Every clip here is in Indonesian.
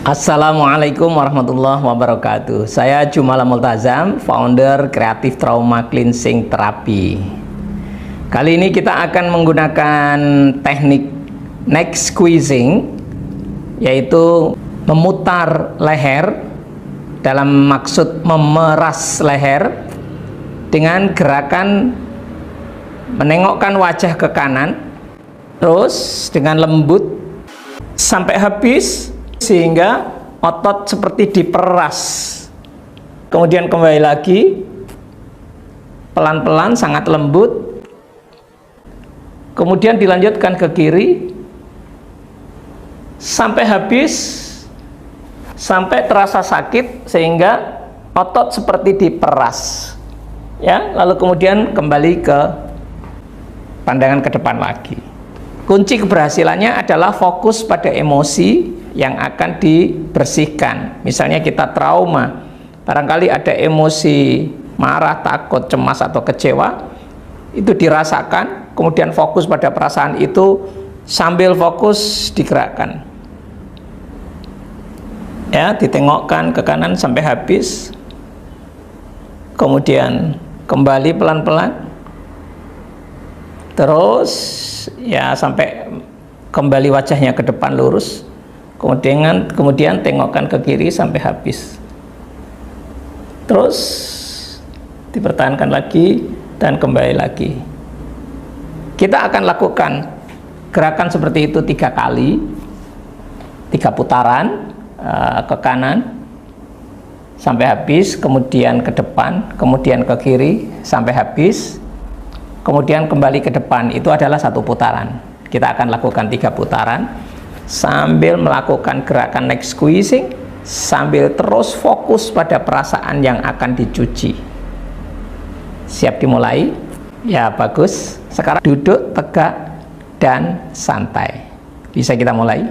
Assalamualaikum warahmatullahi wabarakatuh. Saya Jumala Multazam, founder Creative Trauma Cleansing Therapy. Kali ini kita akan menggunakan teknik neck squeezing, yaitu memutar leher dalam maksud memeras leher dengan gerakan menengokkan wajah ke kanan, terus dengan lembut sampai habis, sehingga otot seperti diperas. Kemudian kembali lagi pelan-pelan, sangat lembut. Kemudian dilanjutkan ke kiri sampai habis, sampai terasa sakit sehingga otot seperti diperas, ya. Lalu kemudian kembali ke pandangan ke depan lagi. Kunci keberhasilannya adalah fokus pada emosi yang akan dibersihkan. Misalnya kita trauma, barangkali ada emosi marah, takut, cemas, atau kecewa, itu dirasakan, kemudian fokus pada perasaan itu sambil fokus digerakkan, ya, ditengokkan ke kanan sampai habis, kemudian kembali pelan-pelan, terus ya sampai kembali wajahnya ke depan lurus, kemudian tengokkan ke kiri sampai habis, terus dipertahankan lagi dan kembali lagi. Kita akan lakukan gerakan seperti itu 3 kali, 3 putaran, ke kanan sampai habis, kemudian ke depan, kemudian ke kiri sampai habis, kemudian kembali ke depan. Itu adalah 1 putaran. Kita akan lakukan 3 putaran sambil melakukan gerakan neck squeezing, sambil terus fokus pada perasaan yang akan dicuci. Siap dimulai? Ya, bagus. Sekarang duduk tegak dan santai. Bisa kita mulai?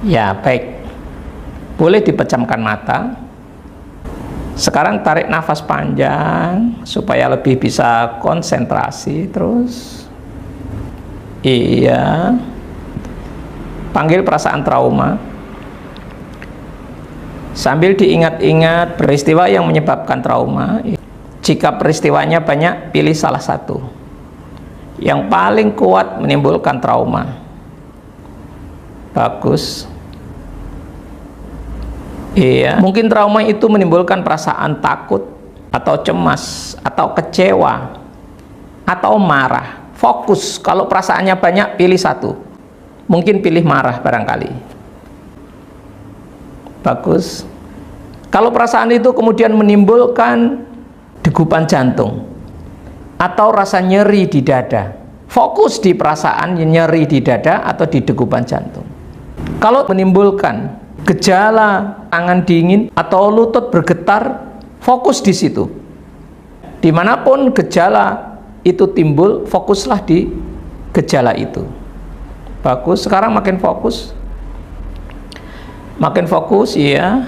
Ya, baik. Boleh dipejamkan mata. Sekarang tarik nafas panjang supaya lebih bisa konsentrasi. Terus iya, panggil perasaan trauma sambil diingat-ingat peristiwa yang menyebabkan trauma. Jika peristiwanya banyak, pilih salah satu yang paling kuat menimbulkan trauma. Bagus. Iya, mungkin trauma itu menimbulkan perasaan takut atau cemas atau kecewa atau marah. Fokus, kalau perasaannya banyak pilih satu. Mungkin pilih marah barangkali. Bagus. Kalau perasaan itu kemudian menimbulkan degupan jantung atau rasa nyeri di dada, fokus di perasaan nyeri di dada atau di degupan jantung. Kalau menimbulkan gejala tangan dingin atau lutut bergetar, fokus di situ. Dimanapun gejala itu timbul, fokuslah di gejala itu. Bagus. Sekarang makin fokus, ya.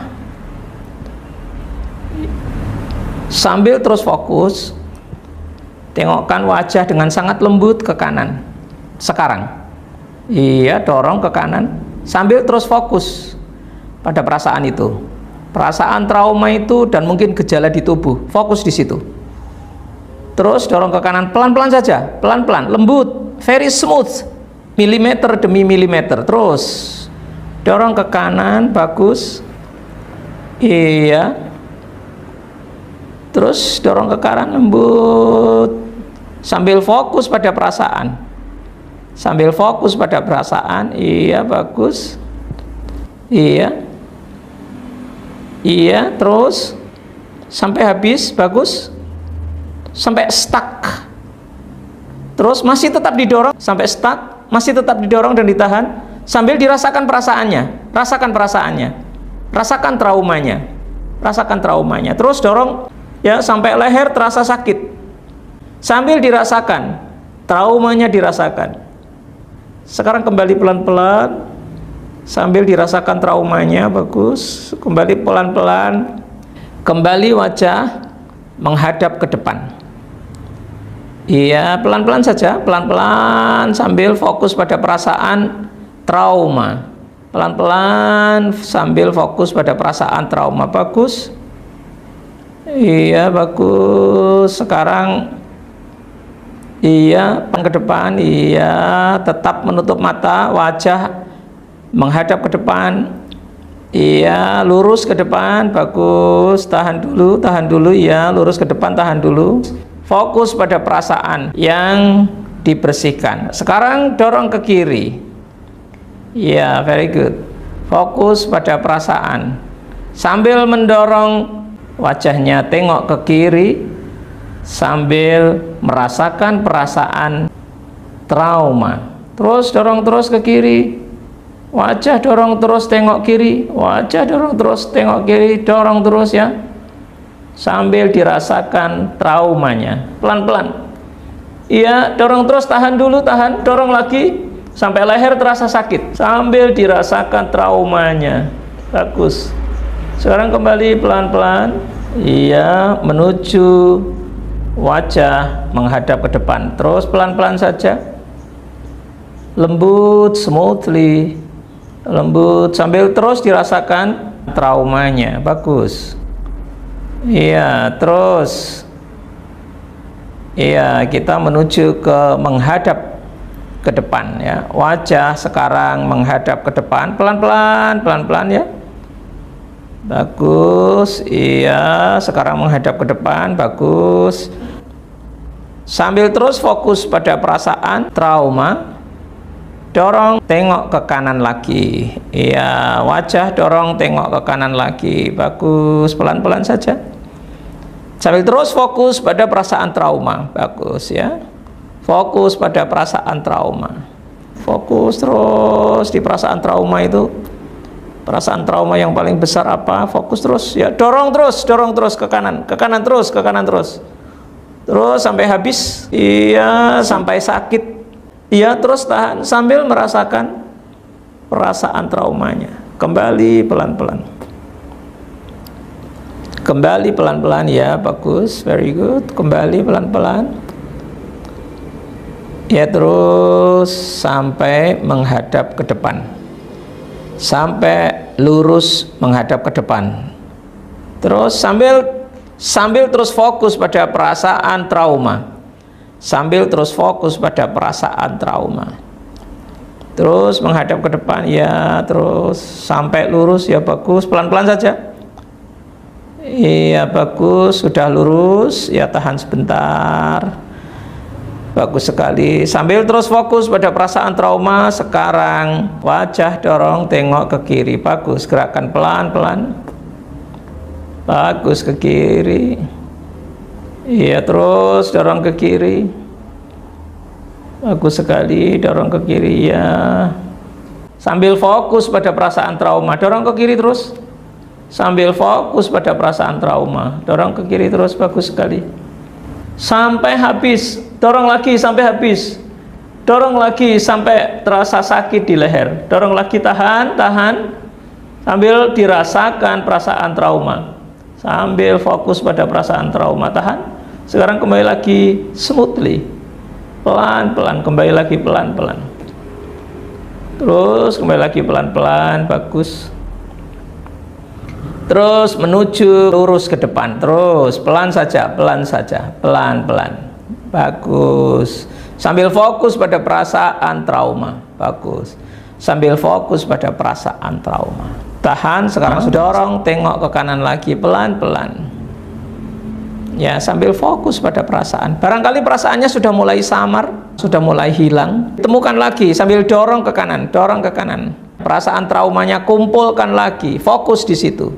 Sambil terus fokus, tengokkan wajah dengan sangat lembut ke kanan. Sekarang iya, dorong ke kanan sambil terus fokus pada perasaan itu, perasaan trauma itu, dan mungkin gejala di tubuh. Fokus di situ. Terus dorong ke kanan pelan-pelan saja, pelan-pelan, lembut, very smooth, milimeter demi milimeter. Terus dorong ke kanan, bagus. Iya. Terus dorong ke kanan, lembut, sambil fokus pada perasaan. Sambil fokus pada perasaan. Iya, bagus. Iya. Iya, terus sampai habis, bagus. Sampai stuck. Terus masih tetap didorong sampai stuck, masih tetap didorong dan ditahan sambil dirasakan perasaannya. Rasakan perasaannya. Rasakan traumanya. Rasakan traumanya. Terus dorong ya sampai leher terasa sakit. Sambil dirasakan traumanya, dirasakan. Sekarang kembali pelan-pelan sambil dirasakan traumanya. Bagus. Kembali pelan-pelan, kembali wajah menghadap ke depan. Iya, pelan-pelan saja, pelan-pelan sambil fokus pada perasaan trauma. Pelan-pelan sambil fokus pada perasaan trauma. Bagus. Iya, bagus. Sekarang iya, ke depan. Iya, tetap menutup mata, wajah menghadap ke depan. Iya, lurus ke depan. Bagus. Tahan dulu. Iya, lurus ke depan, tahan dulu. Fokus pada perasaan yang dibersihkan. Sekarang dorong ke kiri. Ya, very good. Fokus pada perasaan sambil mendorong wajahnya tengok ke kiri sambil merasakan perasaan trauma. Terus dorong terus ke kiri. Wajah dorong terus tengok kiri. Wajah dorong terus tengok kiri. Dorong terus ya. Sambil dirasakan traumanya. Pelan-pelan. Iya, dorong terus, tahan dulu, tahan, dorong lagi sampai leher terasa sakit sambil dirasakan traumanya. Bagus. Sekarang kembali pelan-pelan. Iya, menuju wajah menghadap ke depan. Terus pelan-pelan saja, lembut, smoothly, lembut sambil terus dirasakan traumanya. Bagus. Iya, terus iya, kita menuju ke menghadap ke depan ya. Wajah sekarang menghadap ke depan, pelan-pelan ya. Bagus. Iya, sekarang menghadap ke depan. Bagus. Sambil terus fokus pada perasaan trauma. Dorong tengok ke kanan lagi. Iya, wajah dorong tengok ke kanan lagi. Bagus, pelan-pelan saja. Sambil terus fokus pada perasaan trauma. Bagus ya. Fokus pada perasaan trauma. Fokus terus di perasaan trauma itu. Perasaan trauma yang paling besar apa? Fokus terus ya. Dorong terus ke kanan terus, ke kanan terus. Terus sampai habis. Iya, sampai sakit. Iya, terus tahan sambil merasakan perasaan traumanya. Kembali pelan-pelan. Kembali pelan-pelan ya. Bagus, very good. Kembali pelan-pelan. Ya, terus sampai menghadap ke depan, sampai lurus menghadap ke depan. Terus sambil terus fokus pada perasaan trauma, sambil terus fokus pada perasaan trauma. Terus menghadap ke depan ya, terus sampai lurus ya. Bagus, pelan-pelan saja. Iya, bagus, sudah lurus ya, tahan sebentar. Bagus sekali. Sambil terus fokus pada perasaan trauma. Sekarang wajah dorong tengok ke kiri. Bagus, gerakan pelan-pelan. Bagus, ke kiri. Iya, terus dorong ke kiri. Bagus sekali, dorong ke kiri ya. Sambil fokus pada perasaan trauma, dorong ke kiri terus. Sambil fokus pada perasaan trauma, dorong ke kiri terus. Bagus sekali. Sampai habis. Dorong lagi sampai habis. Dorong lagi sampai terasa sakit di leher. Dorong lagi, tahan sambil dirasakan perasaan trauma. Sambil fokus pada perasaan trauma, tahan. Sekarang kembali lagi smoothly. Pelan-pelan, kembali lagi pelan-pelan. Terus kembali lagi pelan-pelan. Bagus. Terus menuju lurus ke depan. Terus pelan saja, pelan-pelan. Bagus. Sambil fokus pada perasaan trauma. Bagus. Sambil fokus pada perasaan trauma. Tahan, sekarang sudah dorong, tengok ke kanan lagi, pelan-pelan. Ya, sambil fokus pada perasaan. Barangkali perasaannya sudah mulai samar, sudah mulai hilang. Temukan lagi sambil dorong ke kanan, dorong ke kanan. Perasaan traumanya kumpulkan lagi, fokus di situ.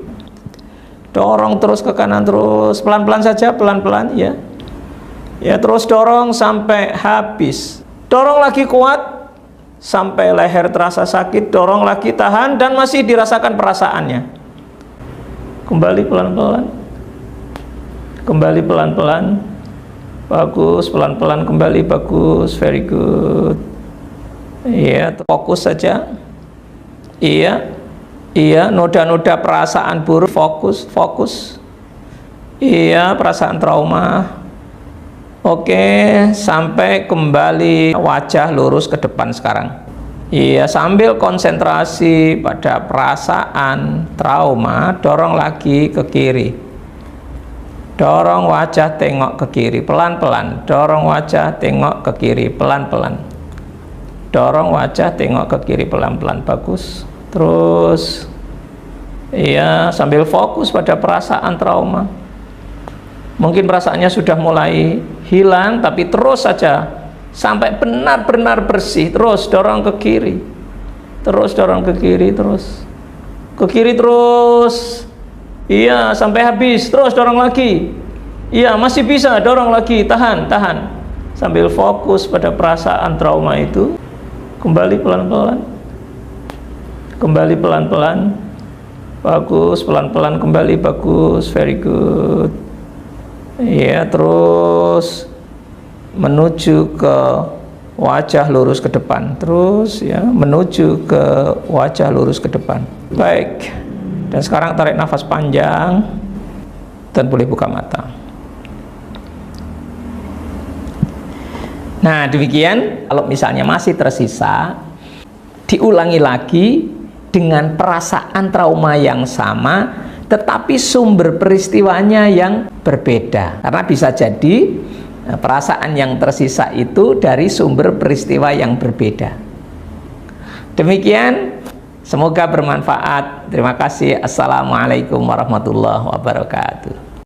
Dorong terus ke kanan terus, pelan-pelan saja, pelan-pelan ya. Ya, terus dorong sampai habis. Dorong lagi kuat sampai leher terasa sakit. Dorong lagi, tahan, dan masih dirasakan perasaannya. Kembali pelan-pelan. Kembali pelan-pelan. Bagus, pelan-pelan kembali. Bagus, very good. Iya, fokus saja. Iya, noda-noda perasaan buruk, fokus. Iya, perasaan trauma. Oke, sampai kembali wajah lurus ke depan sekarang. Iya, sambil konsentrasi pada perasaan trauma, dorong lagi ke kiri. Dorong wajah, tengok ke kiri, pelan-pelan. Dorong wajah, tengok ke kiri, pelan-pelan. Dorong wajah, tengok ke kiri, pelan-pelan. Bagus. Terus, iya, sambil fokus pada perasaan trauma. Mungkin perasaannya sudah mulai hilang, tapi terus saja sampai benar-benar bersih. Terus dorong ke kiri, terus dorong ke kiri, terus ke kiri, terus iya sampai habis. Terus dorong lagi, iya masih bisa, dorong lagi, tahan sambil fokus pada perasaan trauma itu. Kembali pelan-pelan, kembali pelan-pelan, bagus, pelan-pelan kembali, bagus, very good. Iya, terus menuju ke wajah lurus ke depan, terus ya menuju ke wajah lurus ke depan. Baik, dan sekarang tarik nafas panjang dan boleh buka mata. Nah, demikian. Kalau misalnya masih tersisa, diulangi lagi dengan perasaan trauma yang sama, tetapi sumber peristiwanya yang berbeda, karena bisa jadi perasaan yang tersisa itu dari sumber peristiwa yang berbeda. Demikian, semoga bermanfaat. Terima kasih. Assalamualaikum warahmatullahi wabarakatuh.